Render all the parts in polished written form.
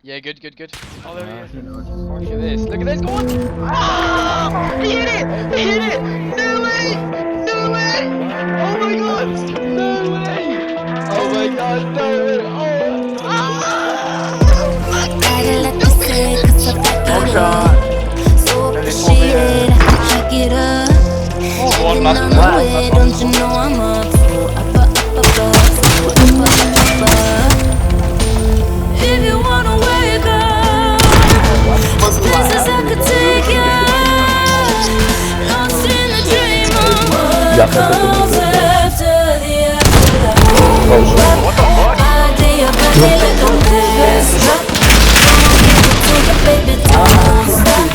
Yeah, good, good, good. Oh, there he is. Watch this. Look at this. Go on. Ah! He hit it! He hit it! No way! No way! Oh my god! No way! Oh my god! No way! Oh! Ah! Long shot. One last. Don't you know I'm up? If you wanna wake up, there's places I could take you. Lost in the dream of what comes after the afterlife. What the fuck? Body up, body like a pest. Baby, don't stop.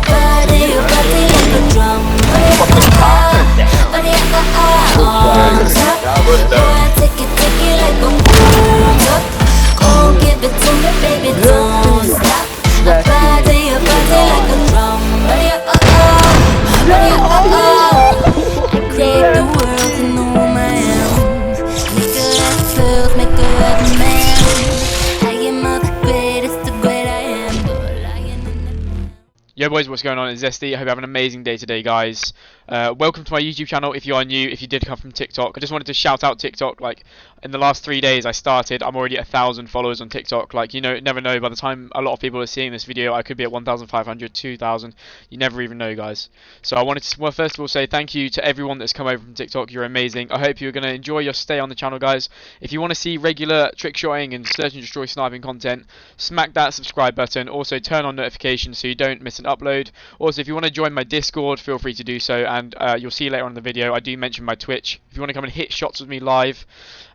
Body up, body like a drum. Body up, take it like a boom. Oh, give it to me, baby, don't stop. Body up, body like a drum. Body up, I create the world to know who I am. Make her have felt, make her have a man. I am not the greatest, the great I am. But lying in the... Yo boys, what's going on? It's Zesty. I hope you have an amazing day today, guys. Welcome to my YouTube channel if you are new, if you did come from TikTok. I just wanted to shout out TikTok. Like, in the last 3 days I started, I'm already at 1,000 followers on TikTok. Like, you know, never know, by the time a lot of people are seeing this video, I could be at 1,500, 2,000. You never even know, guys. So I wanted to, well, first of all, say thank you to everyone that's come over from TikTok. You're amazing. I hope you're going to enjoy your stay on the channel, guys. If you want to see regular trick shotting and search and destroy sniping content, smack that subscribe button. Also, turn on notifications so you don't miss an upload. Also, if you want to join my Discord, feel free to do so, and you'll see later on in the video, I do mention my Twitch. If you want to come and hit shots with me live,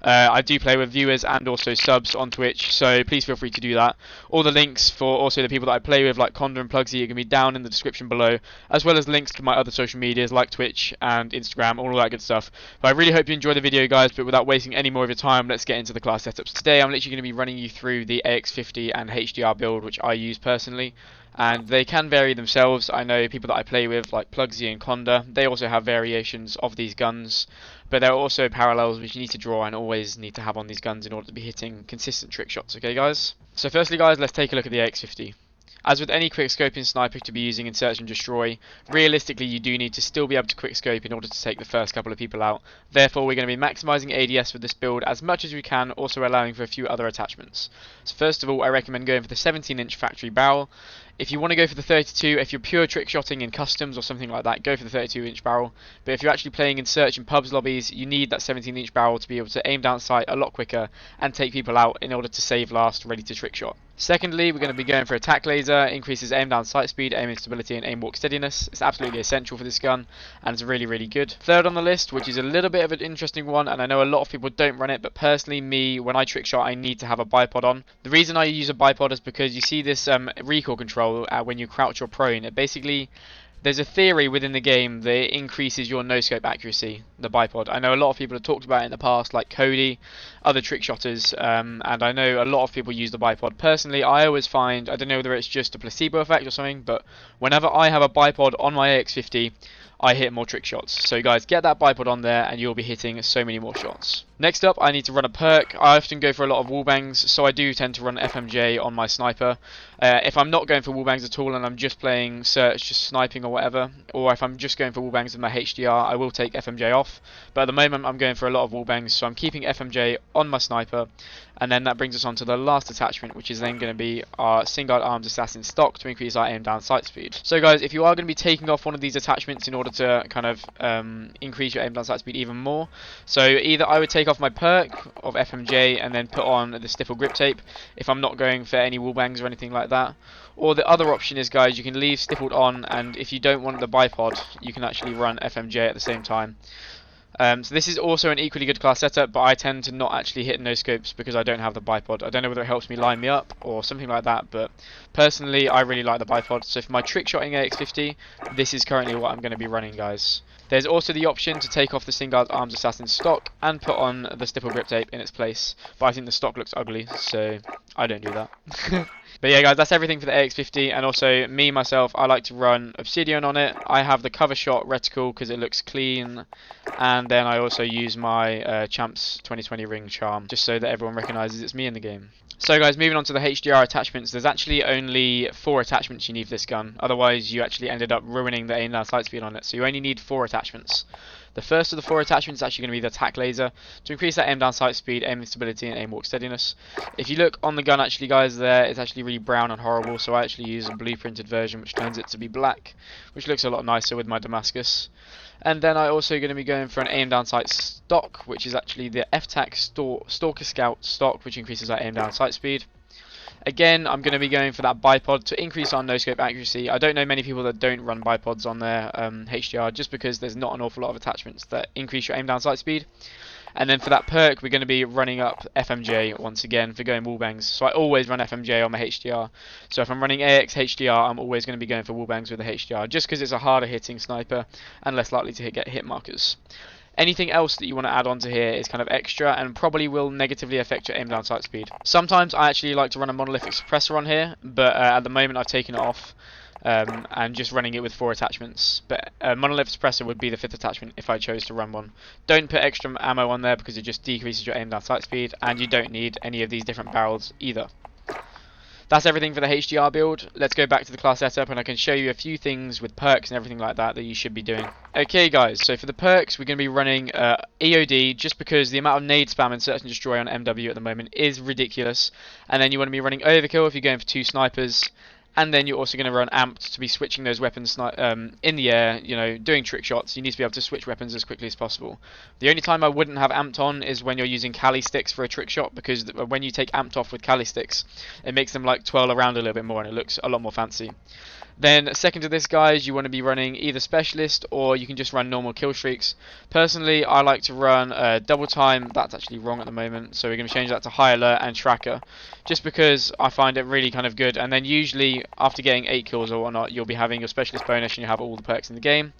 I do play with viewers and also subs on Twitch, so please feel free to do that. All the links for also the people that I play with, like Conda and Plugsy, are going to be down in the description below, as well as links to my other social medias like Twitch and Instagram, all that good stuff. But I really hope you enjoy the video, guys, but without wasting any more of your time, let's get into the class setups. Today I'm literally going to be running you through the AX50 and HDR build, which I use personally. And they can vary themselves. I know people that I play with, like Plugsy and Conda, they also have variations of these guns, but there are also parallels which you need to draw and always need to have on these guns in order to be hitting consistent trick shots, okay guys? So firstly guys, let's take a look at the AX50. As with any quickscoping sniper to be using in search and destroy, realistically you do need to still be able to quickscope in order to take the first couple of people out. Therefore we're going to be maximising ADS with this build as much as we can, also allowing for a few other attachments. So first of all, I recommend going for the 17-inch factory barrel. If you want to go for the 32, if you're pure trick shotting in customs or something like that, go for the 32-inch barrel. But if you're actually playing in search and pubs lobbies, you need that 17-inch barrel to be able to aim down sight a lot quicker and take people out in order to save last, ready to trick shot. Secondly, we're going to be going for attack laser, increases aim down sight speed, aiming stability and aim walk steadiness. It's absolutely essential for this gun and it's really, really good. Third on the list, which is a little bit of an interesting one, and I know a lot of people don't run it, but personally me, when I trick shot, I need to have a bipod on. The reason I use a bipod is because you see this recoil control when you crouch or prone. It basically, there's a theory within the game that it increases your no-scope accuracy, the bipod. I know a lot of people have talked about it in the past, like Cody, other trick shotters, and I know a lot of people use the bipod. Personally, I always find, I don't know whether it's just a placebo effect or something, but whenever I have a bipod on my AX50, I hit more trick shots. So guys, get that bipod on there and you'll be hitting so many more shots. Next up, I need to run a perk. I often go for a lot of wallbangs, so I do tend to run FMJ on my sniper. If I'm not going for wallbangs at all and I'm just playing search, just sniping or whatever, or if I'm just going for wallbangs with my HDR, I will take FMJ off. But at the moment I'm going for a lot of wallbangs, so I'm keeping FMJ on my sniper. And then that brings us on to the last attachment, which is then going to be our Singuard Arms Assassin stock to increase our aim down sight speed. So guys, if you are going to be taking off one of these attachments in order to kind of increase your aim down sight speed even more, so either I would take off my perk of FMJ and then put on the stifle grip tape if I'm not going for any wallbangs or anything like that. Or the other option is, guys, you can leave stifled on, and if you don't want the bipod, you can actually run FMJ at the same time. So this is also an equally good class setup, but I tend to not actually hit no scopes because I don't have the bipod. I don't know whether it helps me line me up or something like that, but personally I really like the bipod. So for my trick shotting AX50, this is currently what I'm going to be running, guys. There's also the option to take off the Singuard Arms Assassin stock and put on the stipple grip tape in its place, but I think the stock looks ugly, so I don't do that. But yeah guys, that's everything for the AX50, and also me myself, I like to run Obsidian on it. I have the cover shot reticle because it looks clean, and then I also use my Champs 2020 ring charm just so that everyone recognises it's me in the game. So guys, moving on to the HDR attachments, there's actually only 4 attachments you need for this gun, otherwise you actually ended up ruining the aim down sight speed on it, so you only need 4 attachments. The first of the 4 attachments is actually going to be the attack laser to increase that aim down sight speed, aim stability and aim walk steadiness. If you look on the gun actually guys there, it's actually really brown and horrible, so I actually use a blueprinted version which turns it to be black, which looks a lot nicer with my Damascus. And then I'm also going to be going for an aim down sight stock, which is actually the FTAC Stalker Scout stock, which increases our aim down sight speed. Again, I'm going to be going for that bipod to increase our no-scope accuracy. I don't know many people that don't run bipods on their HDR just because there's not an awful lot of attachments that increase your aim down sight speed. And then for that perk, we're going to be running up FMJ once again for going wallbangs. So I always run FMJ on my HDR. So if I'm running AX HDR, I'm always going to be going for wallbangs with the HDR just because it's a harder hitting sniper and less likely to get hit markers. Anything else that you want to add onto here is kind of extra and probably will negatively affect your aim down sight speed. Sometimes I actually like to run a monolithic suppressor on here, but at the moment I've taken it off and just running it with 4 attachments. But monolithic suppressor would be the 5th attachment if I chose to run one. Don't put extra ammo on there because it just decreases your aim down sight speed, and you don't need any of these different barrels either. That's everything for the HDR build. Let's go back to the class setup and I can show you a few things with perks and everything like that that you should be doing. Okay guys, so for the perks we're going to be running EOD just because the amount of nade spam and search and destroy on MW at the moment is ridiculous. And then you want to be running overkill if you're going for 2 snipers. And then you're also going to run amped to be switching those weapons in the air, you know, doing trick shots. You need to be able to switch weapons as quickly as possible. The only time I wouldn't have amped on is when you're using Cali sticks for a trick shot, because when you take amped off with Cali sticks, it makes them like twirl around a little bit more and it looks a lot more fancy. Then second to this guys, you want to be running either specialist or you can just run normal kill streaks. Personally, I like to run double time. That's actually wrong at the moment, so we're going to change that to high alert and tracker, just because I find it really kind of good. And then usually after getting 8 kills or whatnot, you'll be having your specialist bonus and you have all the perks in the game.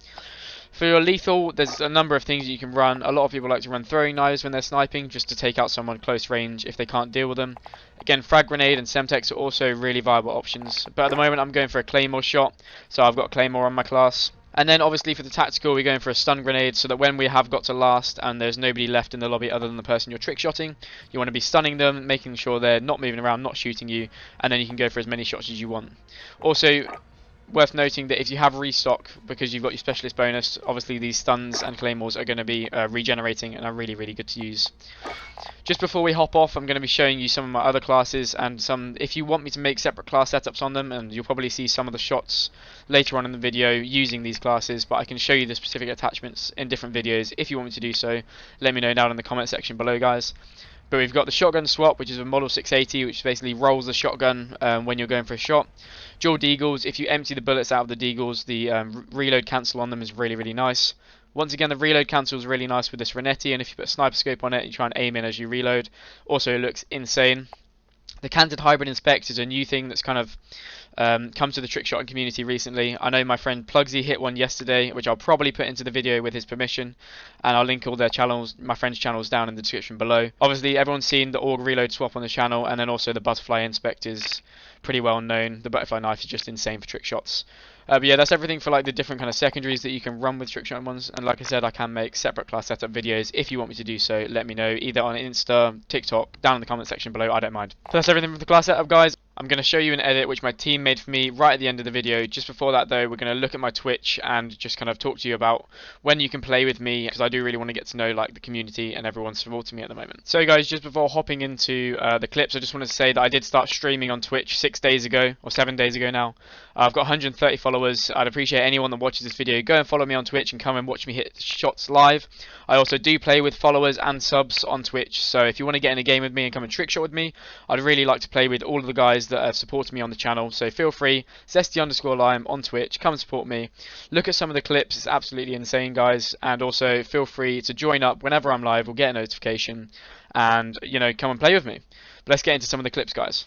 For your lethal, there's a number of things that you can run. A lot of people like to run throwing knives when they're sniping, just to take out someone close range if they can't deal with them. Again, frag grenade and semtex are also really viable options. But at the moment I'm going for a claymore shot, so I've got claymore on my class. And then obviously for the tactical, we're going for a stun grenade, so that when we have got to last and there's nobody left in the lobby other than the person you're trick-shotting, you want to be stunning them, making sure they're not moving around, not shooting you, and then you can go for as many shots as you want. Also, worth noting that if you have restock, because you've got your specialist bonus, obviously these stuns and claymores are going to be regenerating and are really, really good to use. Just before we hop off, I'm going to be showing you some of my other classes and some, if you want me to make separate class setups on them, and you'll probably see some of the shots later on in the video using these classes, but I can show you the specific attachments in different videos. If you want me to do so, let me know down in the comment section below guys. But we've got the shotgun swap, which is a model 680, which basically rolls the shotgun when you're going for a shot. Dual deagles, if you empty the bullets out of the deagles, the reload cancel on them is really, really nice. Once again, the reload cancel is really nice with this Renetti, and if you put a sniper scope on it, you try and aim in as you reload. Also, it looks insane. The canted hybrid inspect is a new thing that's kind of come to the trickshotting community recently. I know my friend Plugsy hit one yesterday, which I'll probably put into the video with his permission, and I'll link all their channels, my friend's channels, down in the description below. Obviously, everyone's seen the AUG reload swap on the channel, and then also the butterfly inspect is pretty well known. The butterfly knife is just insane for trick shots. But yeah, that's everything for like the different kind of secondaries that you can run with trickshotting ones. And like I said, I can make separate class setup videos. If you want me to do so, let me know either on Insta, TikTok, down in the comment section below. I don't mind. So that's everything for the class setup, guys. I'm going to show you an edit which my team made for me right at the end of the video. Just before that though, we're going to look at my Twitch and just kind of talk to you about when you can play with me, because I do really want to get to know like the community and everyone supporting me at the moment. So guys, just before hopping into the clips, I just wanted to say that I did start streaming on Twitch 6 days ago, or 7 days ago now. I've got 130 followers. I'd appreciate anyone that watches this video, go and follow me on Twitch and come and watch me hit shots live. I also do play with followers and subs on Twitch, so if you want to get in a game with me and come and trick shot with me, I'd really like to play with all of the guys that have supported me on the channel. So feel free, Zesty_Lime on Twitch, come and support me. Look at some of the clips, it's absolutely insane guys, and also feel free to join up whenever I'm live, we'll get a notification, and you know, come and play with me. But let's get into some of the clips, guys.